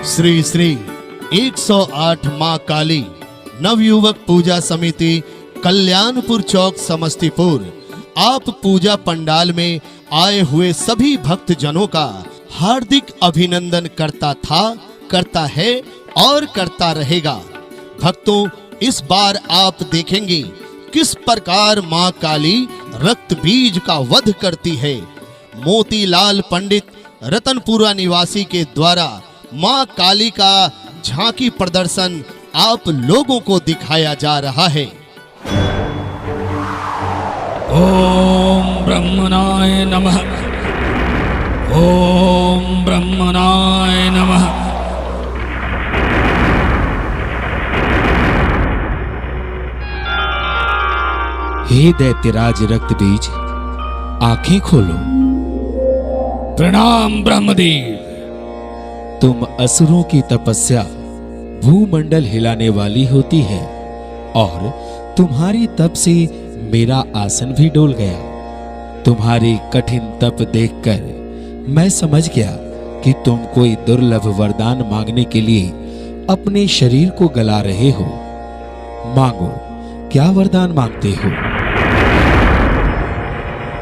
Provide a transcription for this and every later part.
श्री श्री 108 मां काली नवयुवक पूजा समिति कल्याणपुर चौक समस्तीपुर आप पूजा पंडाल में आए हुए सभी भक्त जनों का हार्दिक अभिनंदन करता था, करता है और करता रहेगा। भक्तों, इस बार आप देखेंगे किस प्रकार मां काली रक्त बीज का वध करती है। मोतीलाल पंडित रतनपुरा निवासी के द्वारा मां काली का झांकी प्रदर्शन आप लोगों को दिखाया जा रहा है। ओम ब्रह्मणाय नमः। ओम ब्रह्मणाय नमः। हे दैत्यराज रक्त बीज, आंखें खोलो। प्रणाम ब्रह्मदेव। तुम असुरों की तपस्या भूमंडल हिलाने वाली होती है और तुम्हारी तप से मेरा आसन भी डोल गया। तुम्हारी कठिन तप देखकर मैं समझ गया कि तुम कोई दुर्लभ वरदान मांगने के लिए अपने शरीर को गला रहे हो। मांगो, क्या वरदान मांगते हो?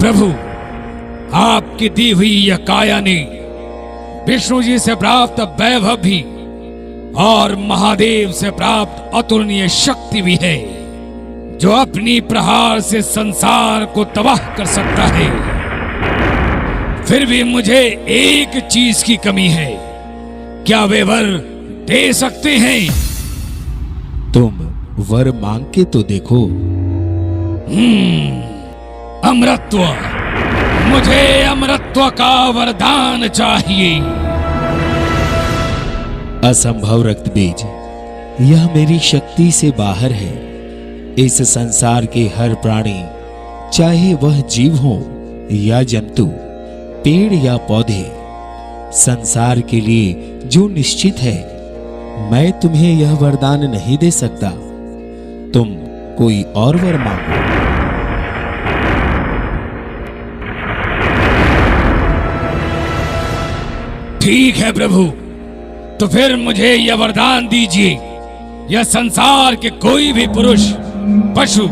प्रभु, आपकी दी हुई यह काया ने विष्णु जी से प्राप्त वैभव भी और महादेव से प्राप्त अतुलनीय शक्ति भी है, जो अपनी प्रहार से संसार को तबाह कर सकता है। फिर भी मुझे एक चीज की कमी है। क्या वे वर दे सकते हैं? तुम वर मांग के तो देखो। अमरत्व। मुझे अमरत्व का वरदान चाहिए। असंभव रक्त बीज, यह मेरी शक्ति से बाहर है। इस संसार के हर प्राणी, चाहे वह जीव हो या जंतु, पेड़ या पौधे, संसार के लिए जो निश्चित है, मैं तुम्हें यह वरदान नहीं दे सकता। तुम कोई और वर मांगो। ठीक है प्रभु, तो फिर मुझे यह वरदान दीजिए, यह संसार के कोई भी पुरुष, पशु,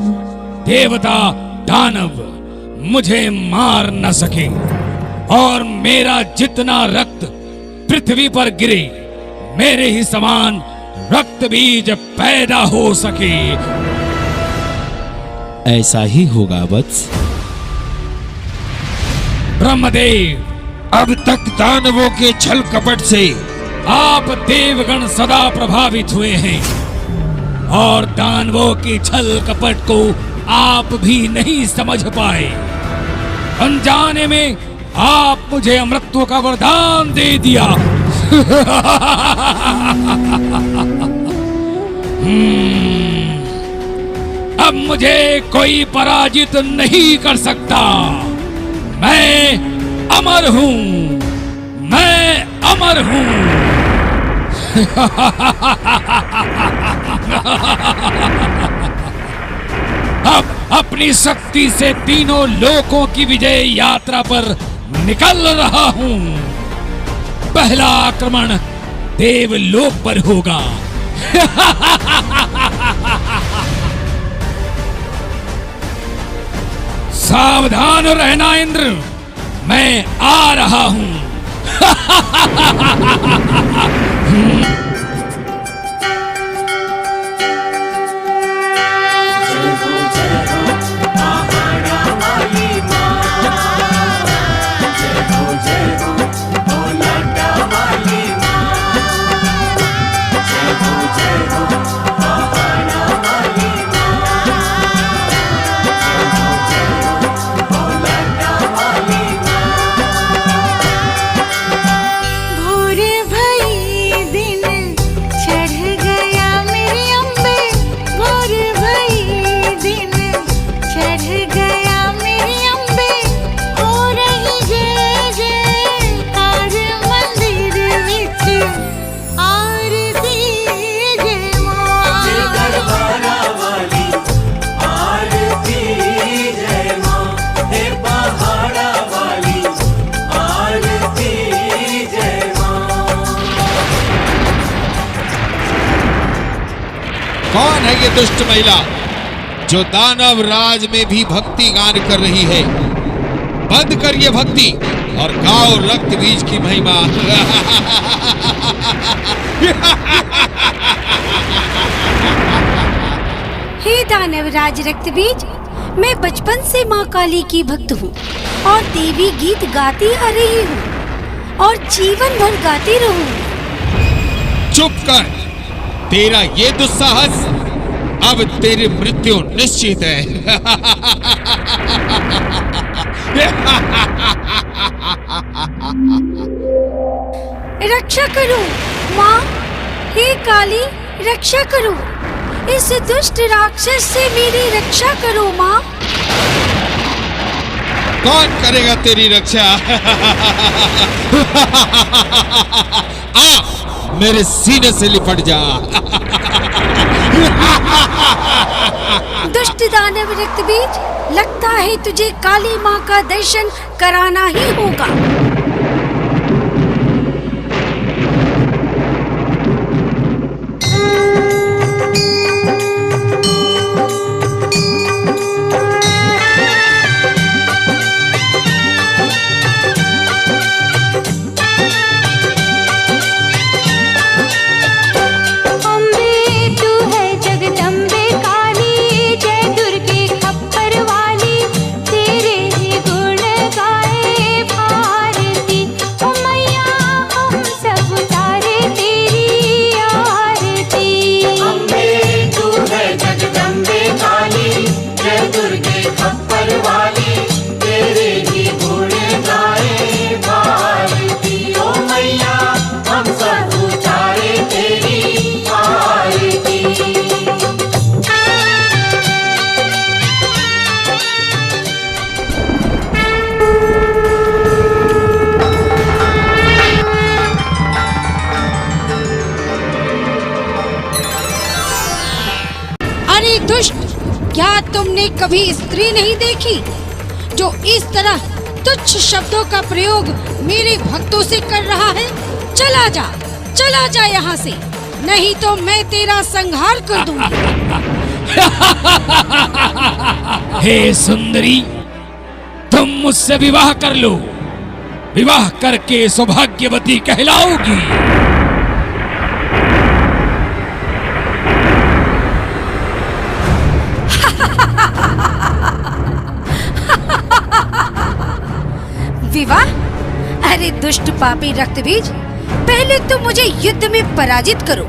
देवता, दानव मुझे मार न सके और मेरा जितना रक्त पृथ्वी पर गिरे, मेरे ही समान रक्त बीज पैदा हो सके। ऐसा ही होगा वत्स। ब्रह्मदेव, अब तक दानवों के छल कपट से आप देवगण सदा प्रभावित हुए हैं और दानवों की छल कपट को आप भी नहीं समझ पाए। अनजाने में आप मुझे अमृतत्व का वरदान दे दिया। अब मुझे कोई पराजित नहीं कर सकता। मैं अमर हूं, मैं अमर हूं। अब अपनी शक्ति से तीनों लोकों की विजय यात्रा पर निकल रहा हूं। पहला आक्रमण देवलोक पर होगा। सावधान रहना इंद्र, मैं आ रहा हूं। भोर भई कौन है ये दुष्ट महिला जो दानव राज में भी भक्ति गान कर रही है? बंद कर ये भक्ति और गाओ रक्त बीज की महिमा। हे दानवराज रक्तबीज, मैं बचपन से माँ काली की भक्त हूँ और देवी गीत गाती आ रही हूँ और जीवन भर गाती रहूँगी। चुप कर, तेरा ये दुस्साहस, अब तेरी मृत्यु निश्चित है। रक्षा करो माँ, हे काली रक्षा करो, इस दुष्ट राक्षस से मेरी रक्षा करो माँ। कौन करेगा तेरी रक्षा? आ, मेरे सीने से लिपट जा। दुष्ट दानव रक्तबीज, लगता है तुझे काली माँ का दर्शन कराना ही होगा। दुष्ट, क्या तुमने कभी स्त्री नहीं देखी जो इस तरह तुच्छ शब्दों का प्रयोग मेरे भक्तों से कर रहा है? चला जा यहाँ से, नहीं तो मैं तेरा संहार कर दूंगी। हे सुंदरी, तुम मुझसे विवाह कर लो, विवाह करके सौभाग्यवती कहलाओगी। विवाह? अरे दुष्ट पापी रक्तबीज, पहले तुम मुझे युद्ध में पराजित करो,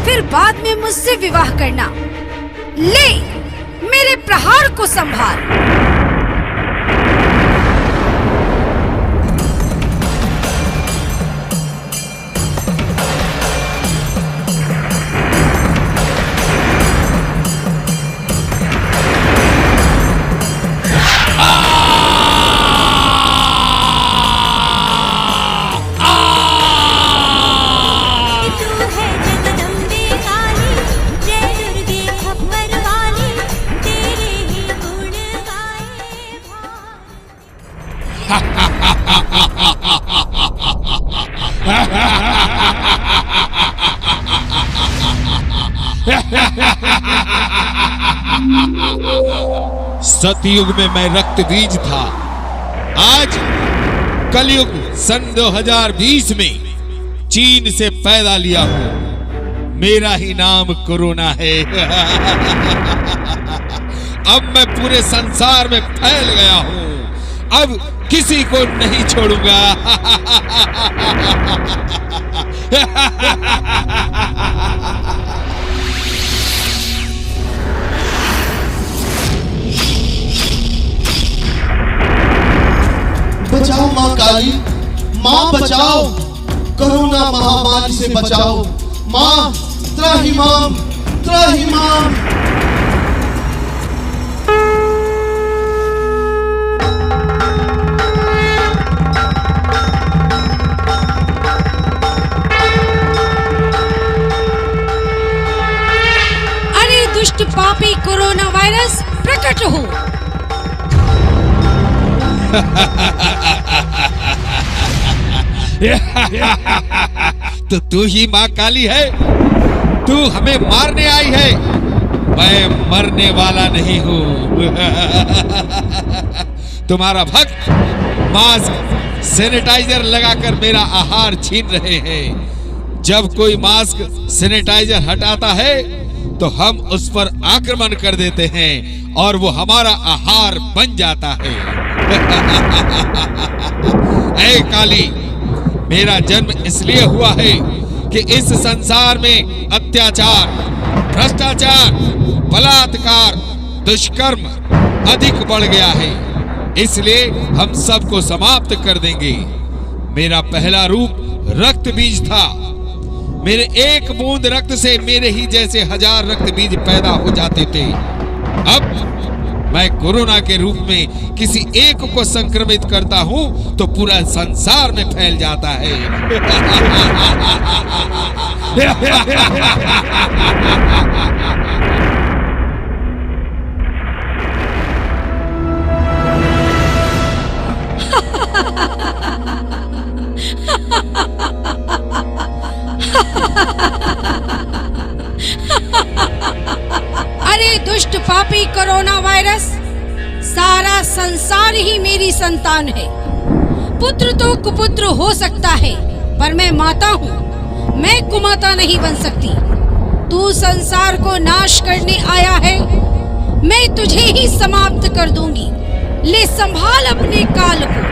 फिर बाद में मुझसे विवाह करना। ले मेरे प्रहार को संभाल। सतयुग में मैं रक्त बीज था, आज कलयुग सन 2020 में चीन से पैदा लिया हूं, मेरा ही नाम कोरोना है। अब मैं पूरे संसार में फैल गया हूं, अब किसी को नहीं छोड़ूंगा। बचाओ माँ काली, माँ बचाओ, कोरोना महामारी से बचाओ माँ, त्राहिमाम त्राहिमाम। अरे दुष्ट पापी कोरोना वायरस, प्रकट हो। तो तू ही माँ काली है? तू हमें मारने आई है, मैं मरने वाला नहीं हूं। तुम्हारा भक्त मास्क सैनिटाइजर लगाकर मेरा आहार छीन रहे हैं। जब कोई मास्क सैनिटाइजर हटाता है तो हम उस पर आक्रमण कर देते हैं और वो हमारा आहार बन जाता है। ऐ काली, मेरा जन्म इसलिए हुआ है कि इस संसार में अत्याचार, भ्रष्टाचार, बलात्कार, दुष्कर्म अधिक बढ़ गया है। इसलिए हम सबको समाप्त कर देंगे। मेरा पहला रूप रक्त बीज था। मेरे एक बूंद रक्त से मेरे ही जैसे 1000 रक्त बीज पैदा हो जाते थे। अब मैं कोरोना के रूप में किसी एक को संक्रमित करता हूं तो पूरा संसार में फैल जाता है। अरे दुष्ट पापी कोरोना वायरस, सारा संसार ही मेरी संतान है। पुत्र तो कुपुत्र हो सकता है, पर मैं माता हूँ, मैं कुमाता नहीं बन सकती। तू संसार को नाश करने आया है, मैं तुझे ही समाप्त कर दूंगी। ले संभाल अपने काल को।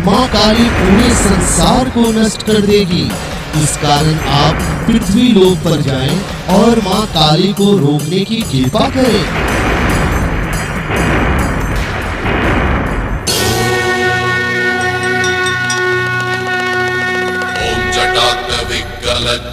माँ काली पूरे संसार को नष्ट कर देगी। इस कारण आप पृथ्वी लोक पर जाएं और माँ काली को रोकने की कृपा करें।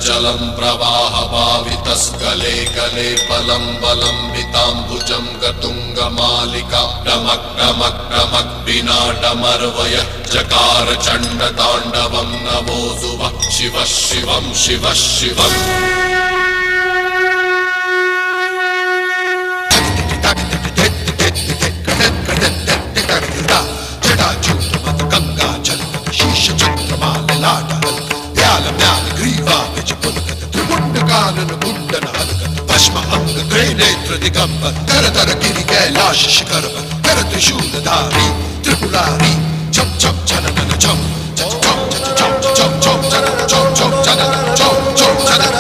जलम प्रवाह पावितस्कले कले बलम बलम वितांबुजं गतुंग मालिका डमक डमक डमक बिना डमर्वय जकार चंड तांडवम नमो सुवः शिव शिवम शिव शिवम। दिगंबर कर तर गिरि कैलाश शिखर कर त्रिशूलधारी त्रिपुरारी चम चम चनन चम चम चम चम चम चम चनन चम चम चनन चम चम चनन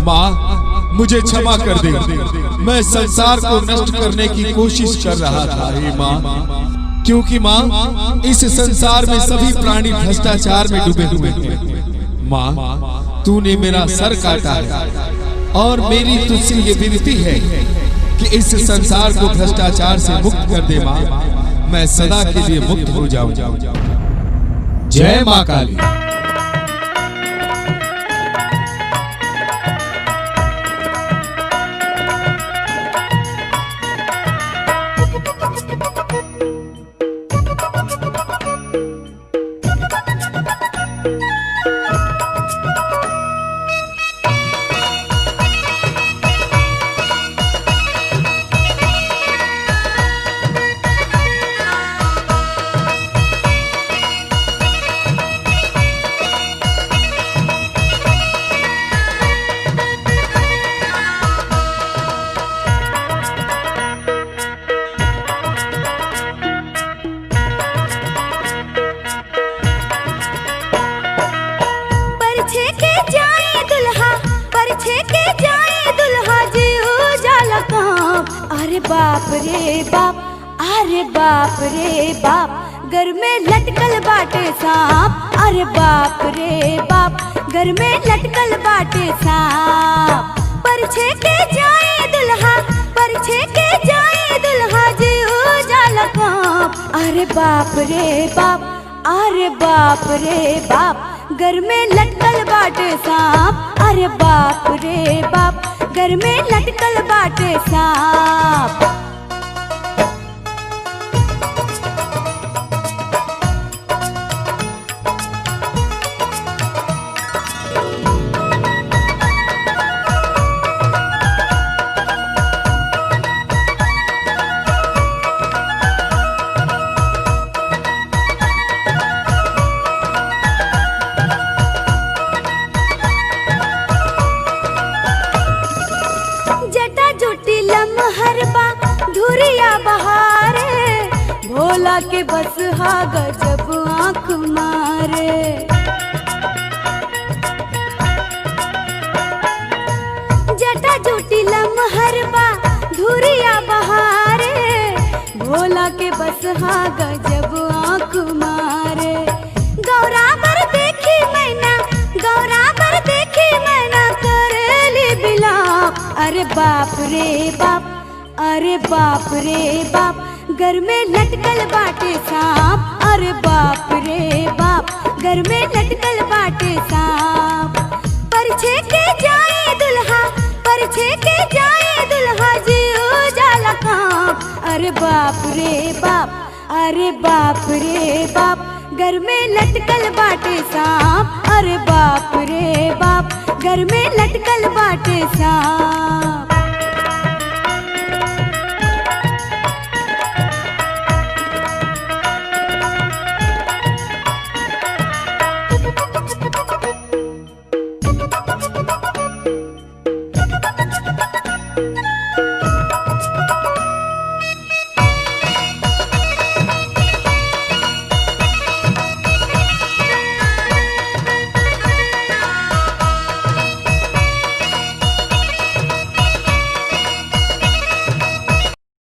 माँ, मुझे क्षमा कर दे। मैं संसार को नष्ट करने की कोशिश कर रहा था हे माँ, क्योंकि माँ इस संसार में सभी प्राणी भ्रष्टाचार में डूबे हुए हैं। माँ, तूने मेरा सर काटा है और मेरी तुझसे ये विनती है कि इस संसार को भ्रष्टाचार से मुक्त कर दे माँ, मैं सदा के लिए मुक्त हो जाऊं। जय माँ काली। अरे बाप रे बाप, अरे बाप रे बाप, घर में लटकल बाटे सांप। अरे बाप रे बाप, घर में लटकल बाटे सांप। परछे के जाए दुल्हा, परछे के जाए दुल्हा जी उजाला कांप। अरे बाप रे बाप, अरे बाप रे बाप, घर में लटकल बाटे सांप। अरे बाप रे बाप, घर में लटकल बाटे सांप। जटा जुटी लमहरबा धुरिया बहारे, भोला के बस हा गजब आँख मारे। जटा जुटी लमहरबा धुरिया बहारे, भोला के बस हा गजब आँख मारे। गौरा पर देखी मैना, गौरा पर देखी मैना करेली बिलाप। अरे बाप रे बाप, अरे बाप रे बाप, घर में लटकल बाटे सांप। अरे बाप रे बाप, घर में लटकल बाटे सांप। परछे के जाए दुल्हा, परछे के जाए दुल्हा जी उजाला कांप। अरे बाप रे बाप, अरे बाप रे बाप, घर में लटकल बाटे सांप। अरे बाप रे बाप, घर में लटकल बाटे सांप।